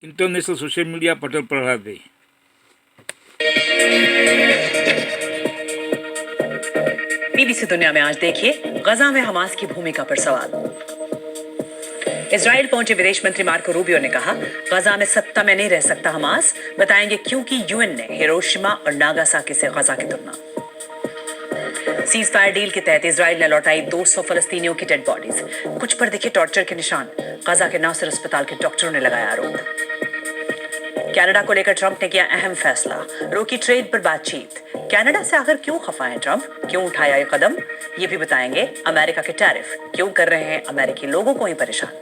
International social media पटल पर रहा दे। बीबीसी दुनिया में आज देखिए गजा में हमास की भूमिका पर सवाल। इजराइल पहुंचे विदेश मंत्री मार्को रूबियो ने कहा, गजा में सत्ता में नहीं रह सकता हमास। बताएंगे क्योंकि यूएन ने हिरोशिमा और नागासाकी से गजा की तुलना। सीज फायर डील के तहत इजराइल ने लौटाई 200 फलस्तीनियों की डेड बॉडीज। कुछ पर दिखे टॉर्चर के निशान। गजा के नासिर अस्पताल के डॉक्टरों ने लगाया आरोप। कनाडा को लेकर ट्रंप ने किया अहम फैसला, रोकी ट्रेड पर बातचीत। कनाडा से आखिर क्यों खफा है ट्रंप, क्यों उठाया ये कदम, ये भी बताएंगे। अमेरिका के टैरिफ क्यों कर रहे हैं अमेरिकी लोगों को ही परेशान।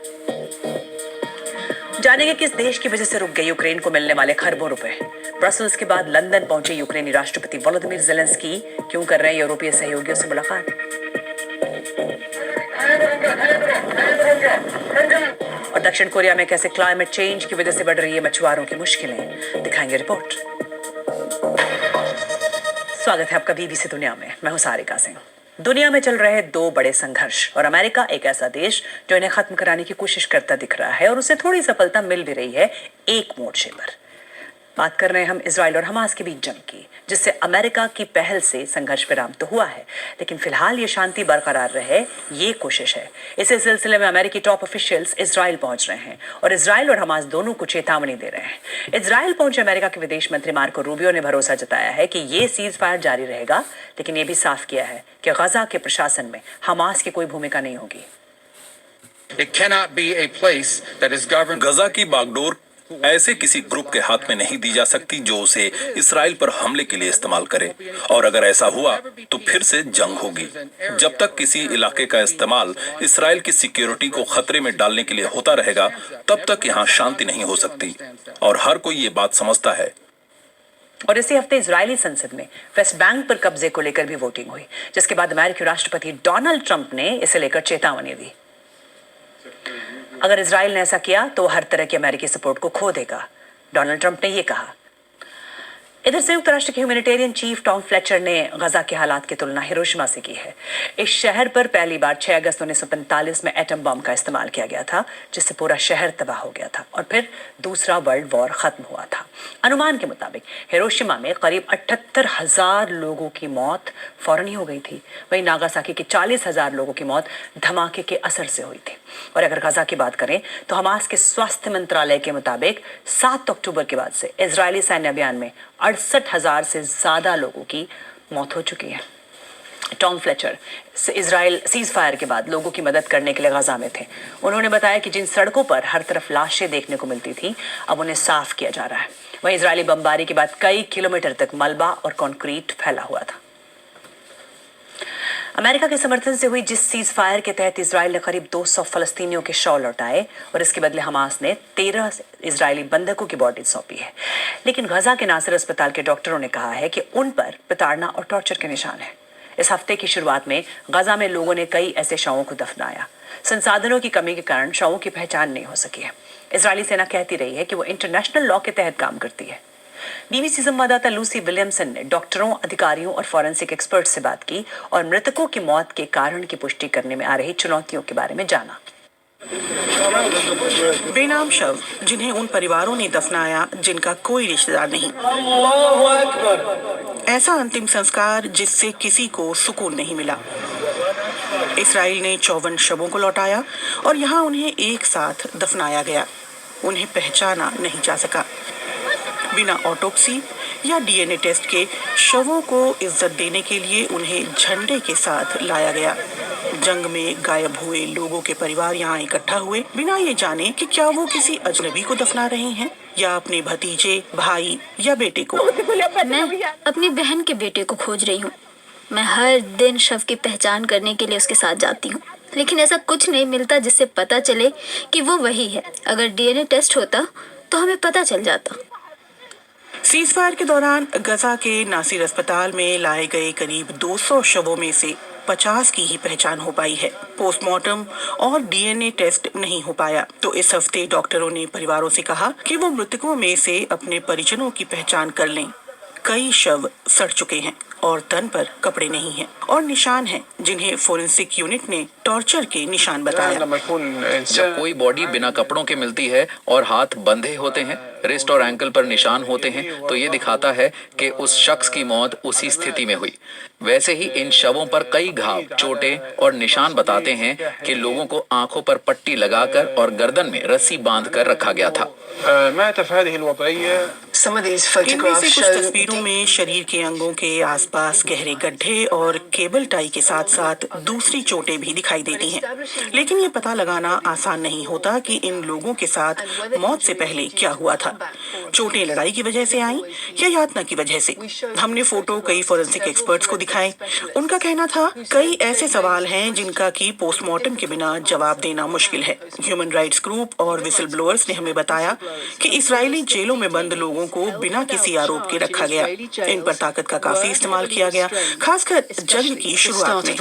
जानेंगे किस देश की वजह से रुक गए यूक्रेन को मिलने वाले खरबों रुपए। ब्रसल्स के बाद लंदन पहुंचे यूक्रेनी राष्ट्रपति वोलोदिमीर ज़ेलेंस्की, क्यों कर रहे हैं यूरोपीय सहयोगियों से मुलाकात। और दक्षिण कोरिया में कैसे क्लाइमेट चेंज की वजह से बढ़ रही है मछुआरों की मुश्किलें, दिखाएंगे रिपोर्ट। स्वागत है आपका बीबीसी दुनिया में, मैं हूं सारिका सिंह। दुनिया में चल रहे दो बड़े संघर्ष और अमेरिका एक ऐसा देश जो इन्हें खत्म कराने की कोशिश करता दिख रहा है और उसे थोड़ी सफलता मिल भी रही है एक मोर्चे पर। बात कर रहे हैं हम इजराइल और हमास के बीच जंग की, जिससे अमेरिका की पहल से संघर्ष विराम तो हुआ है, लेकिन फिलहाल ये शांति बरकरार रहे ये कोशिश है। इसी सिलसिले में अमेरिकी टॉप ऑफिशियल्स इजराइल पहुंच रहे हैं और इजराइल और हमास दोनों को चेतावनी दे रहे हैं। इजराइल पहुंचे अमेरिका के विदेश मंत्री मार्को रूबियो ने भरोसा जताया है कि ये सीज फायर जारी रहेगा, लेकिन ये भी साफ किया है कि गजा के प्रशासन में हमास की कोई भूमिका नहीं होगी। गजा की बागडोर ऐसे किसी ग्रुप के हाथ में नहीं दी जा सकती जो उसे इसराइल पर हमले के लिए इस्तेमाल करे, और अगर ऐसा हुआ तो फिर से जंग होगी। जब तक किसी इलाके का इस्तेमाल इसराइल की सिक्योरिटी को खतरे में डालने के लिए होता रहेगा, तब तक यहाँ शांति नहीं हो सकती, और हर कोई ये बात समझता है। और इसी हफ्ते इजरायली संसद में वेस्ट बैंक पर कब्जे को लेकर भी वोटिंग हुई, जिसके बाद अमेरिकी राष्ट्रपति डोनाल्ड ट्रंप ने इसे लेकर चेतावनी दी। अगर इजराइल ने ऐसा किया तो हर तरह की अमेरिकी सपोर्ट को खो देगा, डोनाल्ड ट्रंप ने यह कहा। इधर संयुक्त राष्ट्र के ह्यूमैनिटेरियन चीफ टॉम फ्लेचर ने गजा के हालात की तुलना हिरोशिमा से की है। इस शहर पर पहली बार 6 अगस्त 1945 में एटम बम का इस्तेमाल किया गया था, जिससे पूरा शहर तबाह हो गया था और फिर दूसरा वर्ल्ड वॉर खत्म हुआ था। अनुमान के मुताबिक हिरोशिमा में करीब 78,000 लोगों की मौत फौरन ही हो गई थी। वहीं नागासाकी की 40,000 लोगों की मौत धमाके के असर से हुई थी। और अगर गजा की बात करें तो हमास के स्वास्थ्य मंत्रालय के मुताबिक 7 अक्टूबर के बाद से इजरायली सैन्य अभियान में 68,000 से ज्यादा लोगों की मौत हो चुकी है। Tom Fletcher Israel cease fire के बाद लोगों की मदद करने के लिए गजा में थे। उन्होंने बताया कि जिन सड़कों पर हर तरफ लाशें देखने को मिलती थी, अब उन्हें साफ किया जा रहा है। वहीं इजरायली बमबारी के बाद कई किलोमीटर तक मलबा और कंक्रीट फैला हुआ था। अमेरिका के समर्थन से हुई जिस सीज फायर के तहत इजराइल ने करीब 200 फलस्तीनियों के शव लौटाए और इसके बदले हमास ने 13 इजरायली बंधकों की बॉडी सौंपी है, लेकिन गजा के नासिर अस्पताल के डॉक्टरों ने कहा है कि उन पर प्रताड़ना और टॉर्चर के निशान है। इस हफ्ते की शुरुआत में गजा में लोगों ने कई ऐसे शवों को दफनाया। संसाधनों की कमी के कारण शवों की पहचान नहीं हो सकी है। इजरायली सेना कहती रही है कि वो इंटरनेशनल लॉ के तहत काम करती है। बीबीसी संवाददाता लूसी विलियमसन ने डॉक्टरों, अधिकारियों और फॉरेंसिक एक्सपर्ट से बात की और मृतकों की मौत के कारण की पुष्टि करने में आ रही चुनौतियों के बारे में जाना। बेनाम शव जिन्हें उन परिवारों ने दफनाया जिनका कोई रिश्तेदार नहीं। ऐसा अंतिम संस्कार जिससे किसी को सुकून नहीं मिला। इसराइल ने 54 शवों को लौटाया और यहाँ उन्हें एक साथ दफनाया गया। उन्हें पहचाना नहीं जा सका। बिना ऑटोप्सी या डीएनए टेस्ट के शवों को इज्जत देने के लिए उन्हें झंडे के साथ लाया गया। जंग में गायब हुए लोगों के परिवार यहाँ इकट्ठा हुए, बिना ये जाने कि क्या वो किसी अजनबी को दफना रहे हैं या अपने भतीजे, भाई या बेटे को। मैं अपनी बहन के बेटे को खोज रही हूँ। मैं हर दिन शव की पहचान करने के लिए उसके साथ जाती हूँ, लेकिन ऐसा कुछ नहीं मिलता जिससे पता चले कि वो वही है। अगर डीएनए टेस्ट होता तो हमें पता चल जाता। सीज फायर के दौरान गजा के नासिर अस्पताल में लाए गए करीब 200 शवों में से 50 की ही पहचान हो पाई है। पोस्टमार्टम और डीएनए टेस्ट नहीं हो पाया, तो इस हफ्ते डॉक्टरों ने परिवारों से कहा कि वो मृतकों में से अपने परिजनों की पहचान कर लें। कई शव सड़ चुके हैं और तन पर कपड़े नहीं हैं और निशान हैं जिन्हें फोरेंसिक यूनिट ने टॉर्चर के निशान बताया। जब कोई बॉडी बिना कपड़ों के मिलती है और हाथ बंधे होते हैं, रिस्ट और एंकल पर निशान होते हैं, तो ये दिखाता है कि उस शख्स की मौत उसी स्थिति में हुई। वैसे ही इन शवों पर कई घाव, चोटें और निशान बताते हैं कि लोगों को आंखों पर पट्टी लगाकर और गर्दन में रस्सी बांध कर रखा गया था। इनमें से कुछ तस्वीरों में शरीर के अंगों के आसपास गहरे गड्ढे और केबल टाई के साथ साथ दूसरी चोटें भी दिखाई देती हैं। लेकिन ये पता लगाना आसान नहीं होता कि इन लोगों के साथ मौत से पहले क्या हुआ था। चोटें लड़ाई की वजह से आई या यातना की वजह से। हमने फोटो कई फोरेंसिक एक्सपर्ट्स को दिखाए। उनका कहना था कई ऐसे सवाल हैं जिनका कि पोस्टमार्टम के बिना जवाब देना मुश्किल है। ह्यूमन राइट्स ग्रुप और विसल ब्लोअर्स ने हमें बताया कि इजरायली जेलों में बंद लोगों को बिना किसी आरोप के रखा गया। इन पर ताकत का काफी इस्तेमाल किया गया, खासकर जंग की शुरुआत में।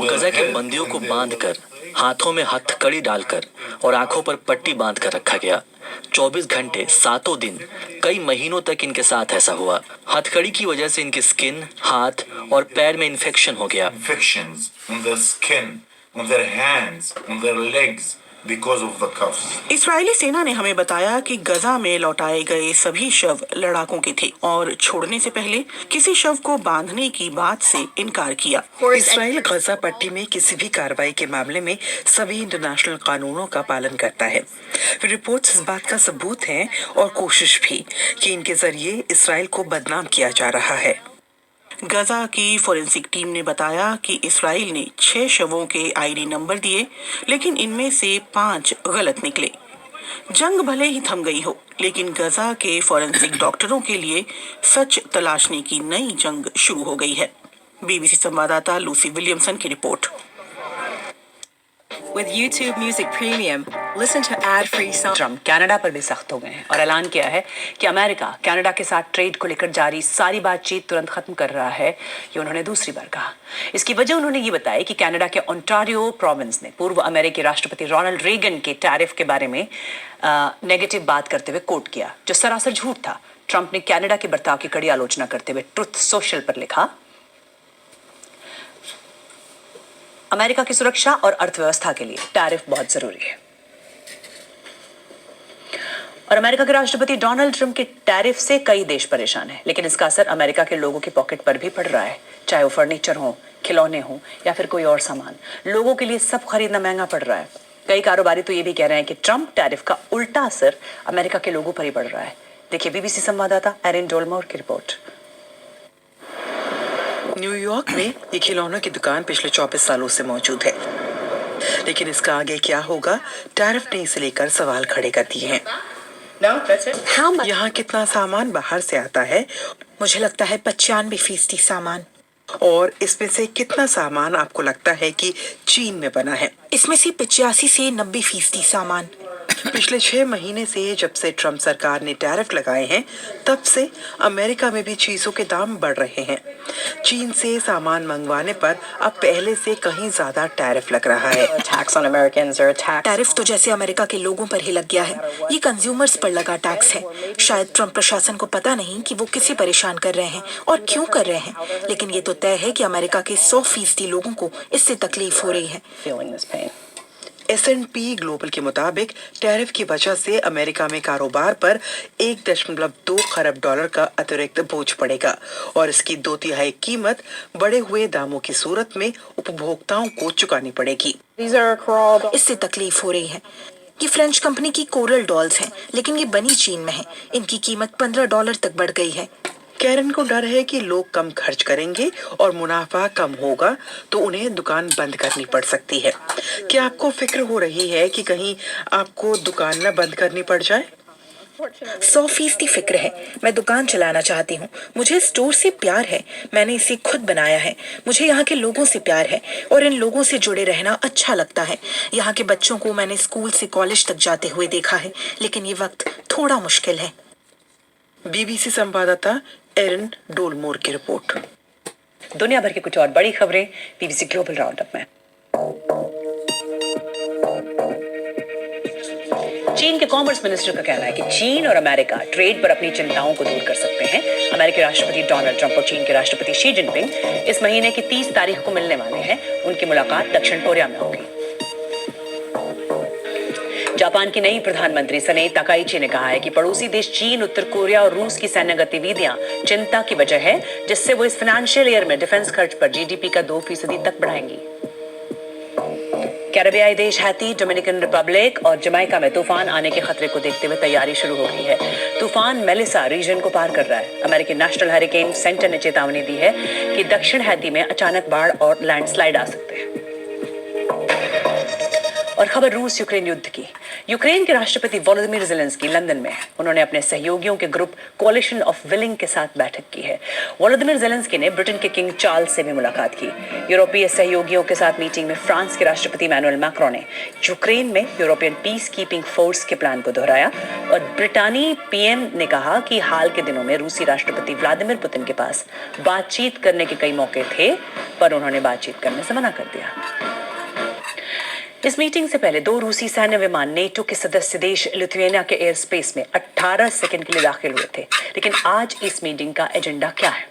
गजा के बंदियों को बांधकर, हाथों में हथकड़ी डालकर और आंखों पर पट्टी बांधकर रखा गया। 24 घंटे, 7 दिन, कई महीनों तक इनके साथ ऐसा हुआ। हथकड़ी की वजह से इनकी स्किन, हाथ और पैर में इन्फेक्शन हो गया। इस्राएली सेना ने हमें बताया कि गजा में लौटाए गए सभी शव लड़ाकों के थे और छोड़ने से पहले किसी शव को बांधने की बात से इनकार किया। इसराइल गजा पट्टी में किसी भी कार्रवाई के मामले में सभी इंटरनेशनल कानूनों का पालन करता है। रिपोर्ट्स इस बात का सबूत हैं और कोशिश भी कि इनके जरिए इसराइल को बदनाम किया जा रहा है। गजा की फोरेंसिक टीम ने बताया कि इसराइल ने 6 शवों के आईडी नंबर दिए, लेकिन इनमें से 5 गलत निकले। जंग भले ही थम गई हो, लेकिन गजा के फोरेंसिक डॉक्टरों के लिए सच तलाशने की नई जंग शुरू हो गई है। बीबीसी संवाददाता लूसी विलियमसन की report. With YouTube Music Premium, listen to ad-free songs. Trump Canada पर भी सख्त हो गए हैं और ऐलान किया है कि अमेरिका कनाडा के साथ ट्रेड को लेकर जारी सारी बातचीत तुरंत खत्म कर रहा है। ये उन्होंने दूसरी बार कहा। इसकी वजह उन्होंने ये बताई कि कनाडा के ओंटारियो प्रोविंस ने पूर्व अमेरिकी राष्ट्रपति रोनाल्ड रेगन के टैरिफ के बारे में नेगेटिव बात करते हुए कोट किया, जो सरासर झूठ था। ट्रम्प ने कनाडा के बर्ताव की कड़ी आलोचना करते हुए ट्रुथ सोशल पर लिखा, अमेरिका की सुरक्षा और अर्थव्यवस्था के लिए टैरिफ बहुत जरूरी है। और अमेरिका के राष्ट्रपति डोनाल्ड ट्रंप के टैरिफ से कई देश परेशान हैं, लेकिन इसका असर अमेरिका के लोगों की पॉकेट पर भी पड़ रहा है। चाहे वो फर्नीचर हो, खिलौने हो या फिर कोई और सामान, लोगों के लिए सब खरीदना महंगा पड़ रहा है। कई कारोबारी तो ये भी कह रहे हैं कि ट्रंप टैरिफ का उल्टा असर अमेरिका के लोगों पर ही पड़ रहा है। देखिए बीबीसी संवाददाता एरिन डोलमोर की रिपोर्ट। न्यूयॉर्क में ये खिलौनों की दुकान पिछले 24 सालों से मौजूद है, लेकिन इसका आगे क्या होगा, टैरिफ ने इसे लेकर सवाल खड़े कर दिए हैं। यहाँ कितना सामान बाहर से आता है? मुझे लगता है 95% सामान। और इसमें से कितना सामान आपको लगता है कि चीन में बना है? इसमें से 85 से 90% सामान। पिछले 6 महीने से जब से ट्रम्प सरकार ने टैरिफ लगाए हैं, तब से अमेरिका में भी चीजों के दाम बढ़ रहे हैं। चीन से सामान मंगवाने पर अब पहले से कहीं ज्यादा टैरिफ लग रहा है। टैरिफ तो जैसे अमेरिका के लोगों पर ही लग गया है। ये कंज्यूमर्स पर लगा टैक्स है। शायद ट्रम्प प्रशासन को पता नहीं कि वो किसे परेशान कर रहे हैं और क्यों कर रहे हैं, लेकिन ये तो तय है कि अमेरिका के 100% लोगों को इससे तकलीफ हो रही है। S&P ग्लोबल के मुताबिक टैरिफ की वजह से अमेरिका में कारोबार पर 1.2 खरब डॉलर का अतिरिक्त बोझ पड़ेगा और इसकी 2/3 कीमत बढ़े हुए दामों की सूरत में उपभोक्ताओं को चुकानी पड़ेगी। इससे तकलीफ हो रही है। ये फ्रेंच कंपनी की कोरल डॉल्स हैं, लेकिन ये बनी चीन में है। इनकी कीमत $15 तक बढ़ गई है। कैरन को डर है कि लोग कम खर्च करेंगे और मुनाफा कम होगा तो उन्हें दुकान बंद करनी पड़ सकती है। क्या आपको फिक्र हो रही है कि कहीं आपको दुकान न बंद करनी पड़ जाए? 100% फिक्र है। मैं दुकान चलाना चाहती हूँ। मुझे स्टोर से प्यार है। मैंने इसे खुद बनाया है। मुझे यहाँ के लोगों से प्यार है और इन लोगों से जुड़े रहना अच्छा लगता है। यहाँ के बच्चों को मैंने स्कूल से कॉलेज तक जाते हुए देखा है, लेकिन ये वक्त थोड़ा मुश्किल है। बीबीसी संवाददाता एरिन डोलमोर की रिपोर्ट। दुनिया भर की कुछ और बड़ी खबरें बीबीसी ग्लोबल राउंडअप में। चीन के कॉमर्स मिनिस्टर का कहना है कि चीन और अमेरिका ट्रेड पर अपनी चिंताओं को दूर कर सकते हैं। अमेरिकी राष्ट्रपति डोनाल्ड ट्रंप और चीन के राष्ट्रपति शी जिनपिंग इस महीने की 30 तारीख को मिलने वाले हैं। उनकी मुलाकात दक्षिण कोरिया में होगी। जापान की नई प्रधानमंत्री सने ताकाइची ने कहा है कि पड़ोसी देश चीन, उत्तर कोरिया और रूस की सैन्य गतिविधियां चिंता की वजह है, जिससे वो इस फाइनेंशियल ईयर में डिफेंस खर्च पर जीडीपी का 2% तक बढ़ाएंगी। कैरेबियाई देश हैती, डोमिनिकन रिपब्लिक और जमैका में तूफान आने के खतरे को देखते हुए तैयारी शुरू हो गई है। तूफान मेलिसा रीजन को पार कर रहा है। अमेरिकी नेशनल हरिकेन सेंटर ने चेतावनी दी है कि दक्षिण हैती में अचानक बाढ़ और लैंडस्लाइड आ सकते हैं। और खबर रूस यूक्रेन युद्ध की। यूक्रेन के राष्ट्रपति वोलोदिमीर ज़ेलेंस्की लंदन में हैं। उन्होंने अपने सहयोगियों के ग्रुप कोलिशन ऑफ विलिंग के साथ बैठक की है। वोलोदिमीर ज़ेलेंस्की ने ब्रिटेन के किंग चार्ल्स से भी मुलाकात की। यूरोपीय सहयोगियों के साथ मीटिंग में फ्रांस के राष्ट्रपति इमैनुअल मैक्रों ने यूक्रेन में यूरोपियन पीस कीपिंग फोर्स के प्लान को दोहराया और ब्रिटानी पीएम ने कहा कि हाल के दिनों में रूसी राष्ट्रपति व्लादिमीर पुतिन के पास बातचीत करने के कई मौके थे, पर उन्होंने बातचीत करने से मना कर दिया। इस मीटिंग से पहले 2 रूसी सैन्य विमान नेटो के सदस्य देश लिथुआनिया के एयर स्पेस में 18 सेकंड के लिए दाखिल हुए थे। लेकिन आज इस मीटिंग का एजेंडा क्या है?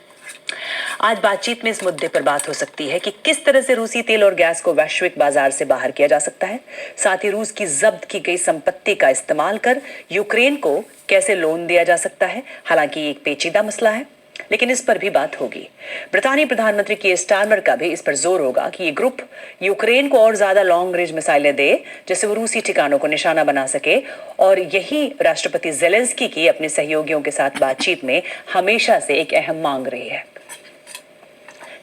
आज बातचीत में इस मुद्दे पर बात हो सकती है कि किस तरह से रूसी तेल और गैस को वैश्विक बाजार से बाहर किया जा सकता है। साथ ही रूस की जब्त की गई संपत्ति का इस्तेमाल कर यूक्रेन को कैसे लोन दिया जा सकता है। हालांकि ये एक पेचीदा मसला है, लेकिन इस पर भी बात होगी। ब्रिटानी प्रधानमंत्री कीयर स्टारमर का भी इस पर जोर होगा कि ये ग्रुप यूक्रेन को और ज्यादा लॉन्ग रेंज मिसाइलें दे, जिससे वो रूसी ठिकानों को निशाना बना सके। और यही राष्ट्रपति ज़ेलेंस्की की अपने सहयोगियों के साथ बातचीत में हमेशा से एक अहम मांग रही है।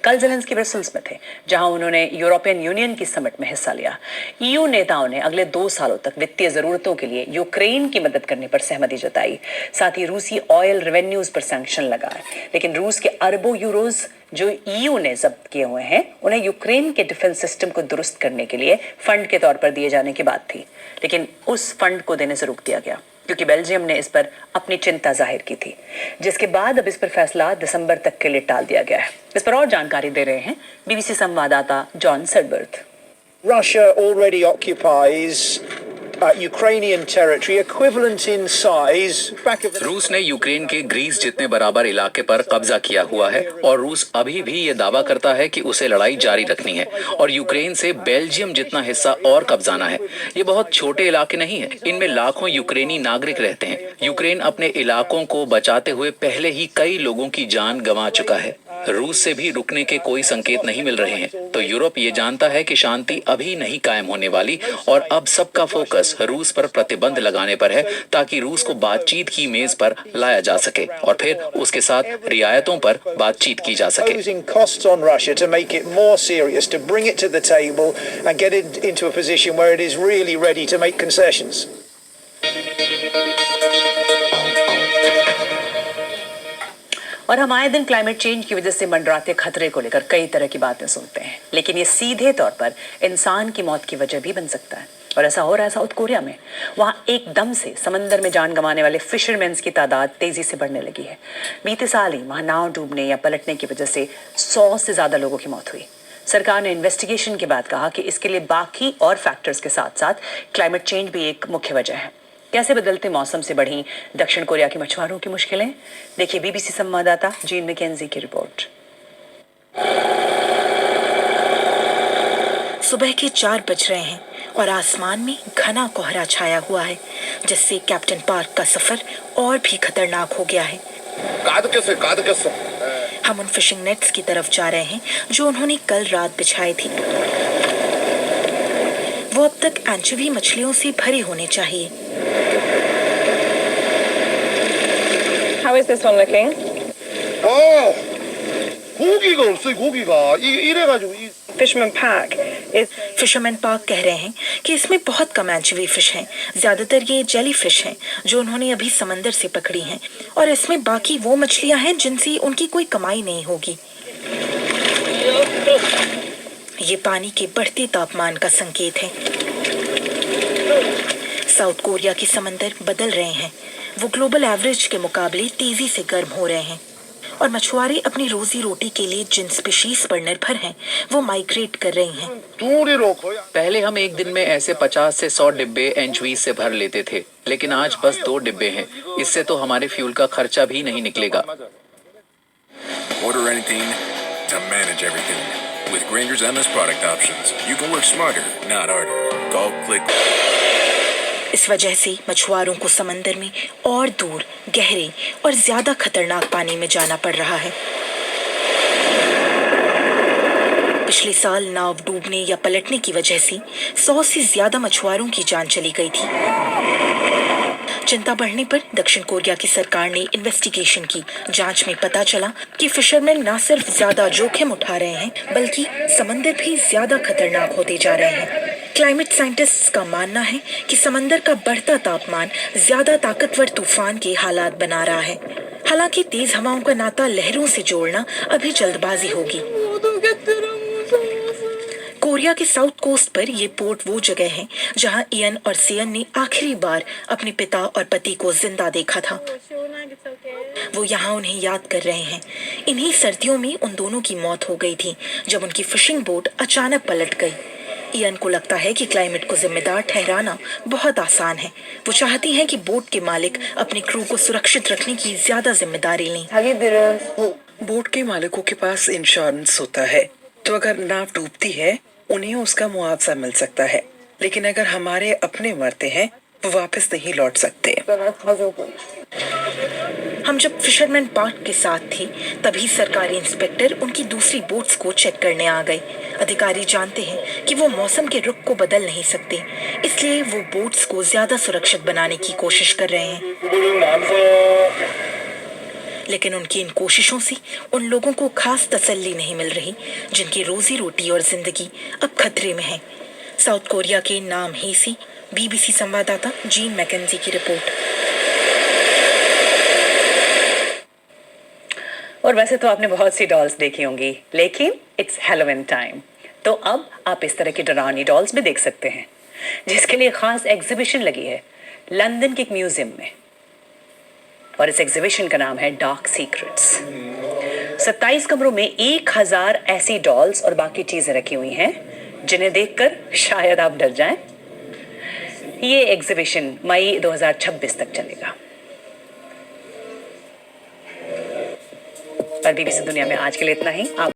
कल ज़ेलेंस्की ब्रसेल्स में थे, जहां उन्होंने यूरोपियन यूनियन की समिट में हिस्सा लिया। ईयू नेताओं ने अगले 2 सालों तक वित्तीय जरूरतों के लिए यूक्रेन की मदद करने पर सहमति जताई। साथ ही रूसी ऑयल रेवेन्यूज पर सैंक्शन लगाए। लेकिन रूस के अरबों यूरोज जो ईयू ने जब्त किए हुए हैं, उन्हें यूक्रेन के डिफेंस सिस्टम को दुरुस्त करने के लिए फंड के तौर पर दिए जाने की बात थी। लेकिन उस फंड को देने से रोक दिया गया, क्योंकि बेल्जियम ने इस पर अपनी चिंता जाहिर की थी, जिसके बाद अब इस पर फैसला दिसंबर तक के लिए टाल दिया गया है। इस पर और जानकारी दे रहे हैं बीबीसी संवाददाता John सडबर्थ। Russia already occupies Ukrainian territory equivalent in size back of रूस ने यूक्रेन के ग्रीस जितने बराबर इलाके पर कब्जा किया हुआ है और रूस अभी भी ये दावा करता है कि उसे लड़ाई जारी रखनी है और यूक्रेन से बेल्जियम जितना हिस्सा और कब्जाना है। ये बहुत छोटे इलाके नहीं है, इनमें लाखों यूक्रेनी नागरिक रहते हैं। यूक्रेन अपने इलाकों को बचाते हुए पहले ही कई लोगों की जान गंवा चुका है। रूस से भी रुकने के कोई संकेत नहीं मिल रहे हैं, तो यूरोप ये जानता है कि शांति अभी नहीं कायम होने वाली और अब सबका फोकस रूस पर प्रतिबंध लगाने पर है, ताकि रूस को बातचीत की मेज पर लाया जा सके और फिर उसके साथ रियायतों पर बातचीत की जा सके। imposing costs on Russia to make it more serious, to bring it to the table and get it into a position where it is really ready to make concessions. और हम आए दिन क्लाइमेट चेंज की वजह से मंडराते खतरे को लेकर कई तरह की बातें सुनते हैं, लेकिन ये सीधे तौर पर इंसान की मौत की वजह भी बन सकता है। और ऐसा हो रहा है साउथ कोरिया में। वहां एकदम से समंदर में जान गंवाने वाले फिशरमैन्स की तादाद तेजी से बढ़ने लगी है। बीते साल ही वहां नाव डूबने या पलटने की वजह से 100 से ज्यादा लोगों की मौत हुई। सरकार ने इन्वेस्टिगेशन के बाद कहा कि इसके लिए बाकी और फैक्टर्स के साथ साथ क्लाइमेट चेंज भी एक मुख्य वजह है। कैसे बदलते मौसम से बढ़ी दक्षिण कोरिया के मछुआरों की मुश्किलें, देखिए बीबीसी संवाददाता जीन मैकेंजी की रिपोर्ट। सुबह के 4 बज रहे हैं और आसमान में घना कोहरा छाया हुआ है, जिससे कैप्टन पार्क का सफर और भी खतरनाक हो गया है। हम उन फिशिंग नेट्स की तरफ जा रहे हैं जो उन्होंने कल रात बिछाई थी। वो अब तक एंचोवी मछलियों से भरे होने चाहिए। How is this one looking? 고기가 없어요. 고기가 이래가지고 Fisherman Park is fisherman park कह रहे हैं कि इसमें बहुत कम एंचोवी फिश हैं। ज्यादातर ये जेली फिश हैं जो उन्होंने अभी समंदर से पकड़ी हैं, और इसमें बाकी वो मछलियां हैं जिनसे उनकी कोई कमाई नहीं होगी। ये पानी के बढ़ते तापमान का संकेत है। साउथ कोरिया के समंदर बदल रहे हैं। वो ग्लोबल एवरेज के मुकाबले तेजी से गर्म हो रहे हैं और मछुआरे अपनी रोजी रोटी के लिए जिन स्पीशीज पर निर्भर हैं वो माइग्रेट कर रही हैं। पहले हम एक दिन में ऐसे 50 से 100 डिब्बे एंचोवीज से भर लेते थे, लेकिन आज बस 2 डिब्बे हैं। इससे तो हमारे फ्यूल का खर्चा भी नहीं निकलेगा। Order anything to manage everything. With Grainger's endless product options, you can work smarter, not harder. Call, click. इस वजह से मछुआरों को समंदर में और दूर, गहरे और ज्यादा खतरनाक पानी में जाना पड़ रहा है। पिछले साल नाव डूबने या पलटने की वजह से 100 से ज्यादा मछुआरों की जान चली गई थी। चिंता बढ़ने पर दक्षिण कोरिया की सरकार ने इन्वेस्टिगेशन की। जांच में पता चला कि फिशरमैन न सिर्फ ज्यादा जोखिम उठा रहे हैं बल्कि समंदर भी ज्यादा खतरनाक होते जा रहे हैं। क्लाइमेट साइंटिस्ट्स का मानना है कि समंदर का बढ़ता तापमान ज्यादा ताकतवर तूफान के हालात बना रहा है। हालांकि तेज हवाओं का नाता लहरों से जोड़ना अभी जल्दबाजी होगी। कोरिया के साउथ कोस्ट पर ये पोर्ट वो जगह है जहां इयन और सियन ने आखिरी बार अपने पिता और पति को जिंदा देखा था। वो यहाँ उन्हें याद कर रहे हैं। इन्हीं सर्दियों में उन दोनों की मौत हो गई थी जब उनकी फिशिंग बोट अचानक पलट गई। इयन को लगता है कि क्लाइमेट को जिम्मेदार ठहराना बहुत आसान है। वो चाहती हैं कि बोट के मालिक अपने क्रू को सुरक्षित रखने की ज्यादा जिम्मेदारी लें। बोट के मालिकों के पास इंश्योरेंस होता है, तो अगर नाव डूबती है उन्हें उसका मुआवजा मिल सकता है, लेकिन अगर हमारे अपने मरते हैं वो वापस नहीं लौट सकते। हम जब फिशरमैन पार्क के साथ थे तभी सरकारी इंस्पेक्टर उनकी दूसरी बोट्स को चेक करने आ गए। अधिकारी जानते हैं कि वो मौसम के रुख को बदल नहीं सकते, इसलिए वो बोट्स को ज्यादा सुरक्षित बनाने की कोशिश कर रहे हैं। लेकिन उनकी इन कोशिशों से उन लोगों को खास तसल्ली नहीं मिल रही जिनकी रोजी रोटी और जिंदगी अब खतरे में है। साउथ कोरिया के नाम ही से बीबीसी संवाददाता जीन मैकेंजी की रिपोर्ट। और वैसे तो आपने बहुत सी डॉल्स देखी होंगी, लेकिन इट्स हैलोवीन टाइम, तो अब आप इस तरह की डरावनी डॉल्स भी देख सकते हैं, जिसके लिए खास एग्जीबिशन लगी है लंदन के एक म्यूजियम में। और इस एग्जीबिशन का नाम है डार्क सीक्रेट्स। 27 कमरों में 1000 ऐसी डॉल्स और बाकी चीजें रखी हुई हैं जिन्हें देखकर शायद आप डर जाएं। ये एग्जीबिशन मई 2026 तक चलेगा। और बीबीसी दुनिया में आज के लिए इतना ही। आप